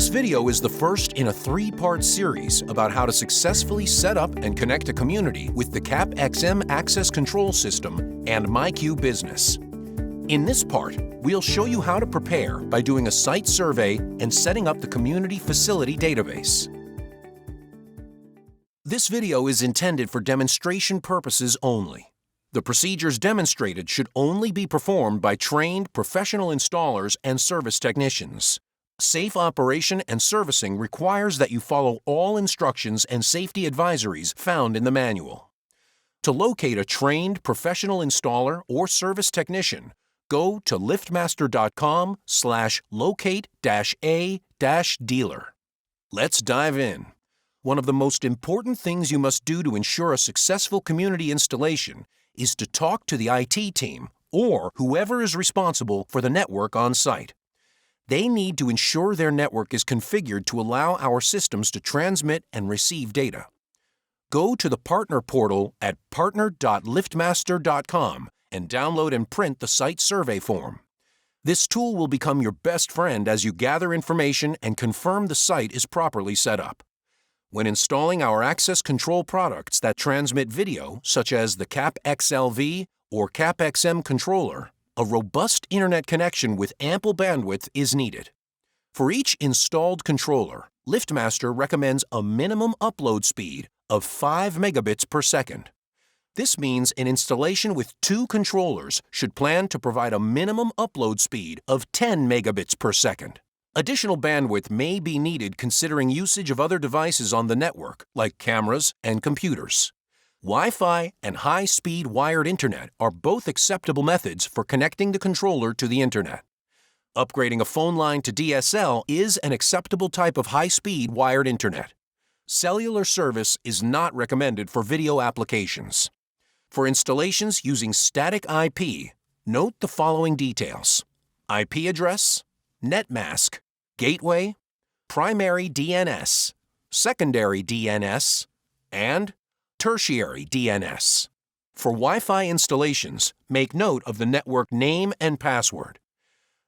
This video is the first in a three-part series about how to successfully set up and connect a community with the CAPXM access control system and MyQ Business. In this part, we'll show you how to prepare by doing a site survey and setting up the community facility database. This video is intended for demonstration purposes only. The procedures demonstrated should only be performed by trained professional installers and service technicians. Safe operation and servicing requires that you follow all instructions and safety advisories found in the manual. To locate a trained professional installer or service technician, go to liftmaster.com/locate-a-dealer. Let's dive in. One of the most important things you must do to ensure a successful community installation is to talk to the IT team or whoever is responsible for the network on site. They need to ensure their network is configured to allow our systems to transmit and receive data. Go to the Partner portal at partner.liftmaster.com and download and print the site survey form. This tool will become your best friend as you gather information and confirm the site is properly set up. When installing our access control products that transmit video, such as the CAPXLV or CAPXM controller, a robust internet connection with ample bandwidth is needed. For each installed controller, LiftMaster recommends a minimum upload speed of 5 megabits per second. This means an installation with 2 controllers should plan to provide a minimum upload speed of 10 megabits per second. Additional bandwidth may be needed considering usage of other devices on the network, like cameras and computers. Wi-Fi and high-speed wired internet are both acceptable methods for connecting the controller to the internet. Upgrading a phone line to DSL is an acceptable type of high-speed wired internet. Cellular service is not recommended for video applications. For installations using static IP, note the following details: IP address, net mask, gateway, primary DNS, secondary DNS, and tertiary DNS. For Wi-Fi installations, make note of the network name and password.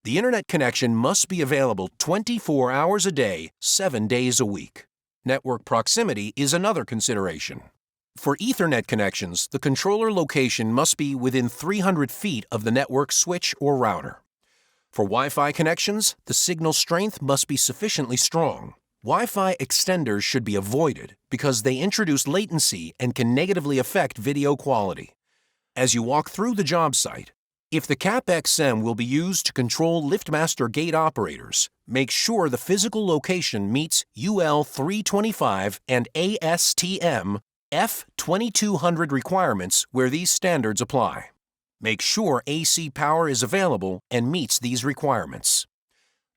The internet connection must be available 24 hours a day, 7 days a week. Network proximity is another consideration. For Ethernet connections, the controller location must be within 300 feet of the network switch or router. For Wi-Fi connections, the signal strength must be sufficiently strong. Wi-Fi extenders should be avoided because they introduce latency and can negatively affect video quality. As you walk through the job site, if the CAPXM will be used to control LiftMaster gate operators, make sure the physical location meets UL 325 and ASTM F2200 requirements where these standards apply. Make sure AC power is available and meets these requirements.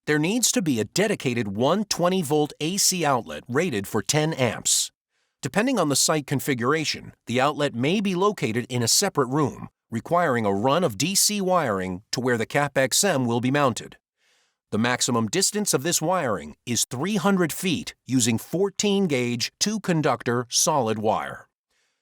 There needs to be a dedicated 120-volt AC outlet rated for 10 amps. Depending on the site configuration, the outlet may be located in a separate room, requiring a run of DC wiring to where the CAPXM will be mounted. The maximum distance of this wiring is 300 feet using 14-gauge 2-conductor solid wire.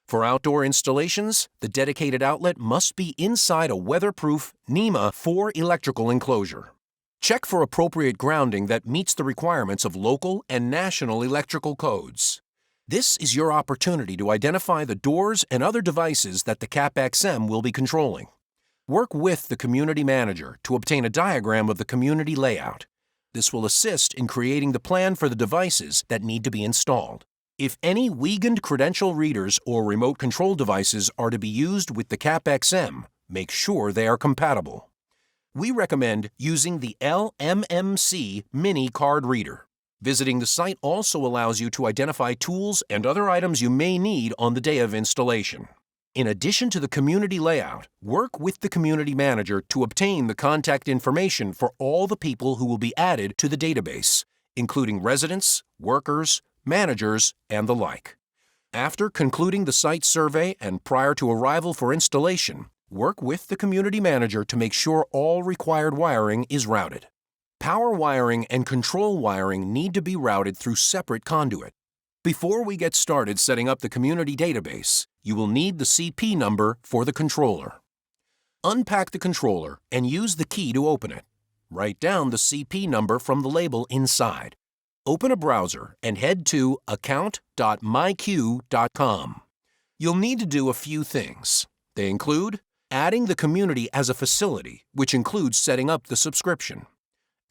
For outdoor installations, the dedicated outlet must be inside a weatherproof NEMA 4 electrical enclosure. Check for appropriate grounding that meets the requirements of local and national electrical codes. This is your opportunity to identify the doors and other devices that the CAPXM will be controlling. Work with the community manager to obtain a diagram of the community layout. This will assist in creating the plan for the devices that need to be installed. If any weakened credential readers or remote control devices are to be used with the CAPXM, make sure they are compatible. We recommend using the LMMC Mini Card Reader. Visiting the site also allows you to identify tools and other items you may need on the day of installation. In addition to the community layout, work with the community manager to obtain the contact information for all the people who will be added to the database, including residents, workers, managers, and the like. After concluding the site survey and prior to arrival for installation, work with the community manager to make sure all required wiring is routed. Power wiring and control wiring need to be routed through separate conduit. Before we get started setting up the community database, you will need the CP number for the controller. Unpack the controller and use the key to open it. Write down the CP number from the label inside. Open a browser and head to account.myq.com. You'll need to do a few things. They include adding the community as a facility, which includes setting up the subscription,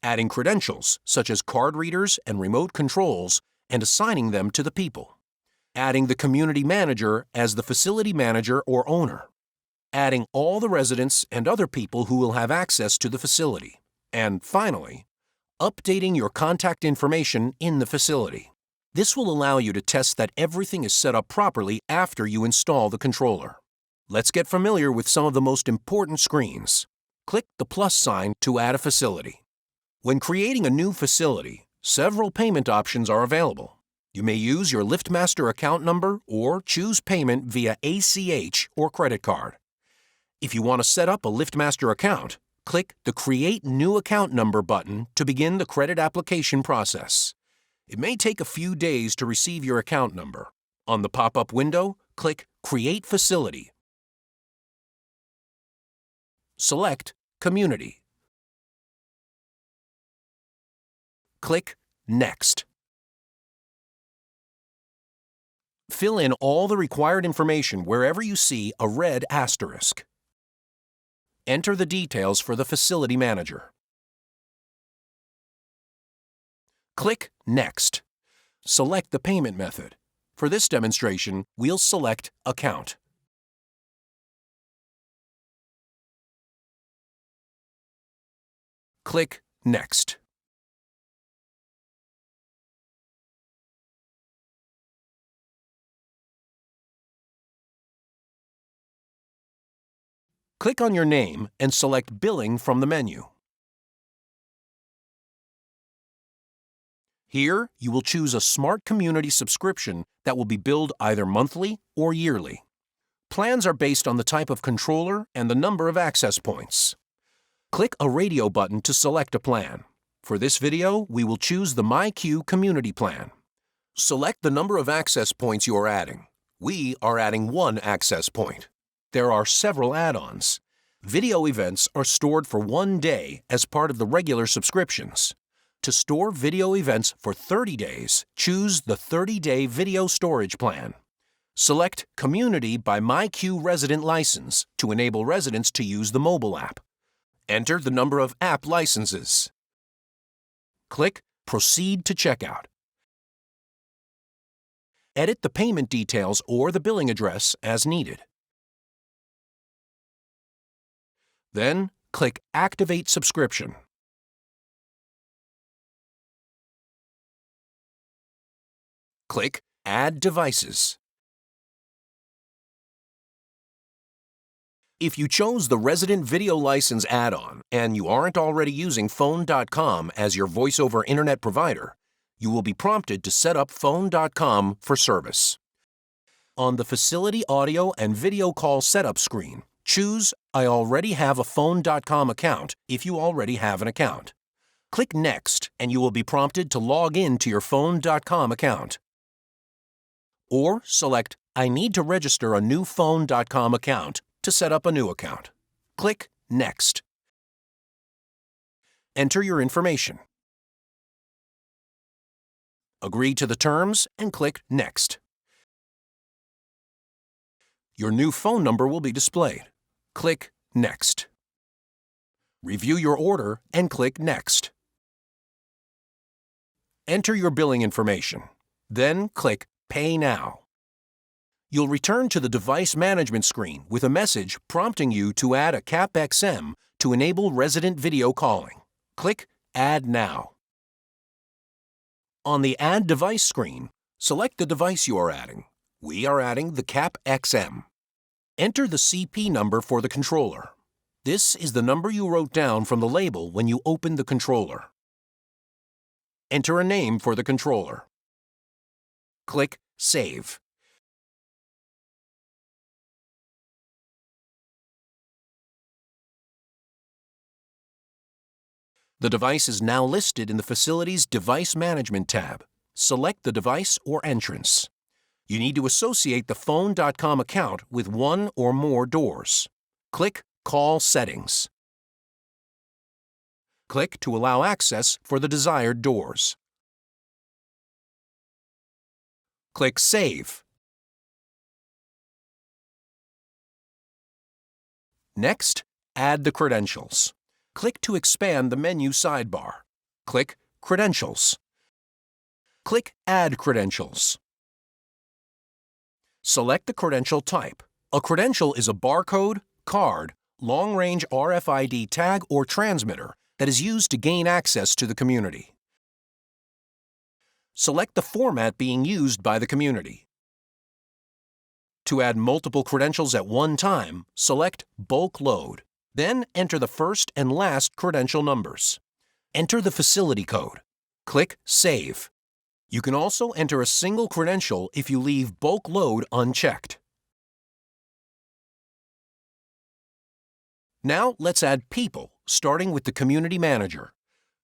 adding credentials such as card readers and remote controls and assigning them to the people, adding the community manager as the facility manager or owner, adding all the residents and other people who will have access to the facility, and finally, updating your contact information in the facility. This will allow you to test that everything is set up properly after you install the controller. Let's get familiar with some of the most important screens. Click the plus sign to add a facility. When creating a new facility, several payment options are available. You may use your LiftMaster account number or choose payment via ACH or credit card. If you want to set up a LiftMaster account, click the Create New Account Number button to begin the credit application process. It may take a few days to receive your account number. On the pop-up window, click Create Facility. Select Community. Click Next. Fill in all the required information wherever you see a red asterisk. Enter the details for the facility manager. Click Next. Select the payment method. For this demonstration, we'll select Account. Click Next. Click on your name and select Billing from the menu. Here, you will choose a Smart Community subscription that will be billed either monthly or yearly. Plans are based on the type of controller and the number of access points. Click a radio button to select a plan. For this video, we will choose the MyQ Community Plan. Select the number of access points you are adding. We are adding 1 access point. There are several add-ons. Video events are stored for 1 day as part of the regular subscriptions. To store video events for 30 days, choose the 30-day video storage plan. Select Community by MyQ Resident License to enable residents to use the mobile app. Enter the number of app licenses. Click Proceed to Checkout. Edit the payment details or the billing address as needed. Then, click Activate Subscription. Click Add Devices. If you chose the Resident Video License add-on and you aren't already using Phone.com as your voice-over internet provider, you will be prompted to set up Phone.com for service. On the Facility Audio and Video Call Setup screen, choose I already have a Phone.com account if you already have an account. Click Next and you will be prompted to log in to your Phone.com account. Or select I need to register a new Phone.com account to set up a new account. Click Next. Enter your information. Agree to the terms and click Next. Your new phone number will be displayed. Click Next. Review your order and click Next. Enter your billing information. Then click Pay Now. You'll return to the device management screen with a message prompting you to add a CAPXM to enable resident video calling. Click Add Now. On the Add Device screen, select the device you are adding. We are adding the CAPXM. Enter the CP number for the controller. This is the number you wrote down from the label when you opened the controller. Enter a name for the controller. Click Save. The device is now listed in the facility's Device Management tab. Select the device or entrance. You need to associate the Phone.com account with one or more doors. Click Call Settings. Click to allow access for the desired doors. Click Save. Next, add the credentials. Click to expand the menu sidebar. Click Credentials. Click Add Credentials. Select the credential type. A credential is a barcode, card, long-range RFID tag, or transmitter that is used to gain access to the community. Select the format being used by the community. To add multiple credentials at one time, select Bulk Load. Then enter the first and last credential numbers. Enter the facility code. Click Save. You can also enter a single credential if you leave Bulk Load unchecked. Now let's add people, starting with the Community Manager.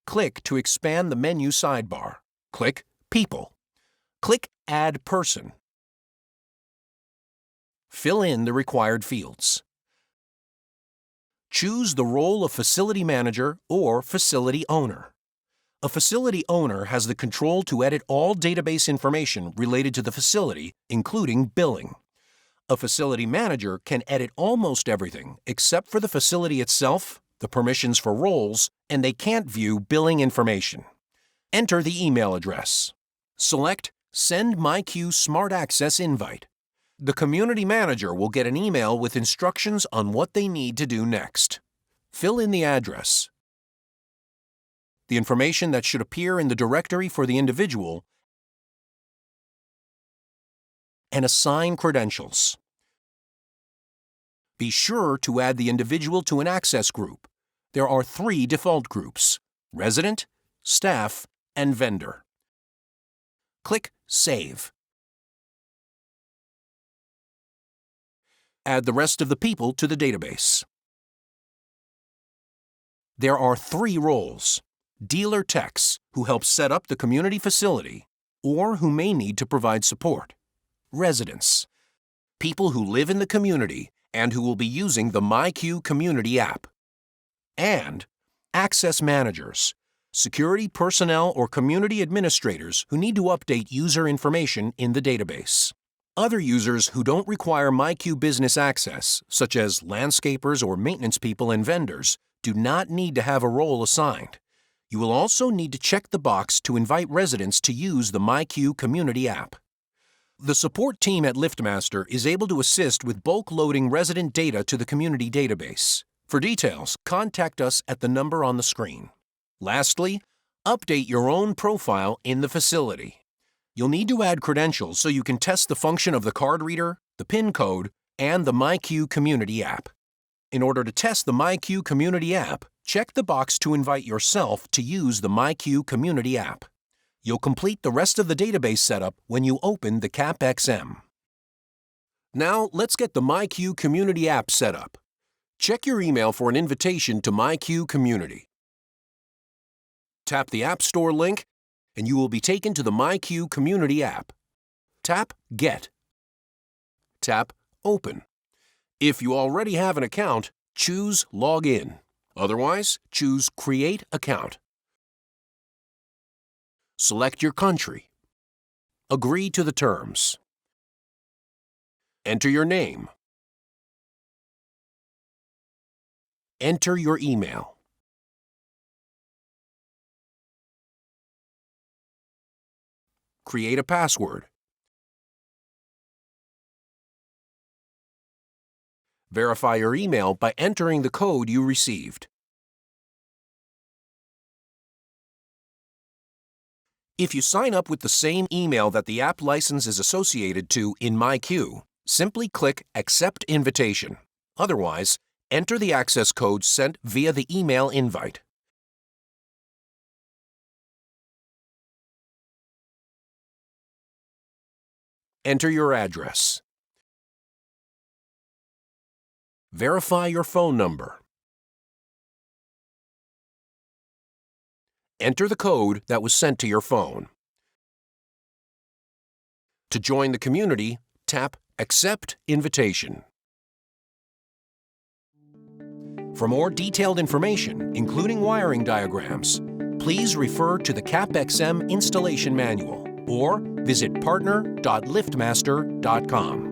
Click to expand the menu sidebar. Click People. Click Add Person. Fill in the required fields. Choose the role of Facility Manager or Facility Owner. A facility owner has the control to edit all database information related to the facility, including billing. A facility manager can edit almost everything except for the facility itself, the permissions for roles, and they can't view billing information. Enter the email address. Select Send MyQ Smart Access Invite. The community manager will get an email with instructions on what they need to do next. Fill in the address, the information that should appear in the directory for the individual, and assign credentials. Be sure to add the individual to an access group. There are 3 default groups: Resident, Staff, and Vendor. Click Save. Add the rest of the people to the database. There are 3 roles: Dealer Techs, who help set up the community facility, or who may need to provide support. Residents, people who live in the community and who will be using the MyQ Community app. And Access Managers, security personnel or community administrators who need to update user information in the database. Other users who don't require MyQ Business access, such as landscapers or maintenance people and vendors, do not need to have a role assigned. You will also need to check the box to invite residents to use the MyQ Community app. The support team at LiftMaster is able to assist with bulk loading resident data to the community database. For details, contact us at the number on the screen. Lastly, update your own profile in the facility. You'll need to add credentials so you can test the function of the card reader, the PIN code, and the MyQ Community app. In order to test the MyQ Community app, check the box to invite yourself to use the MyQ Community app. You'll complete the rest of the database setup when you open the CAPXM. Now, let's get the MyQ Community app set up. Check your email for an invitation to MyQ Community. Tap the App Store link, and you will be taken to the MyQ Community app. Tap Get. Tap Open. If you already have an account, choose Log In. Otherwise, choose Create Account. Select your country. Agree to the terms. Enter your name. Enter your email. Create a password. Verify your email by entering the code you received. If you sign up with the same email that the app license is associated to in MyQ, simply click Accept Invitation. Otherwise, enter the access code sent via the email invite. Enter your address. Verify your phone number. Enter the code that was sent to your phone. To join the community, tap Accept Invitation. For more detailed information, including wiring diagrams, please refer to the CAPXM installation manual. or visit partner.liftmaster.com.